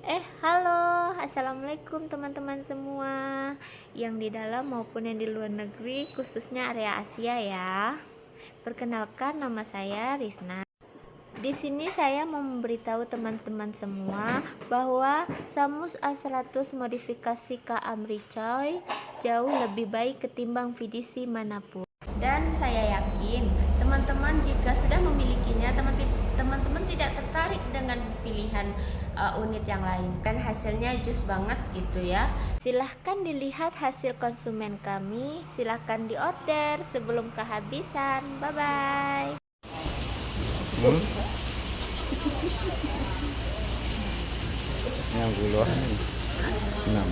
Halo, assalamualaikum teman-teman semua yang di dalam maupun yang di luar negeri, khususnya area Asia ya. Perkenalkan, nama saya Risna. Di sini saya mau memberitahu teman-teman semua bahwa Samus A100 modifikasi K Amricoy jauh lebih baik ketimbang VDC manapun. Dan saya yakin teman-teman jika sudah memilikinya, teman-teman tidak tertarik dengan pilihan unit yang lain. Kan hasilnya jus banget gitu ya. Silahkan dilihat hasil konsumen kami, silahkan diorder sebelum kehabisan. Bye bye. Yang gula 6.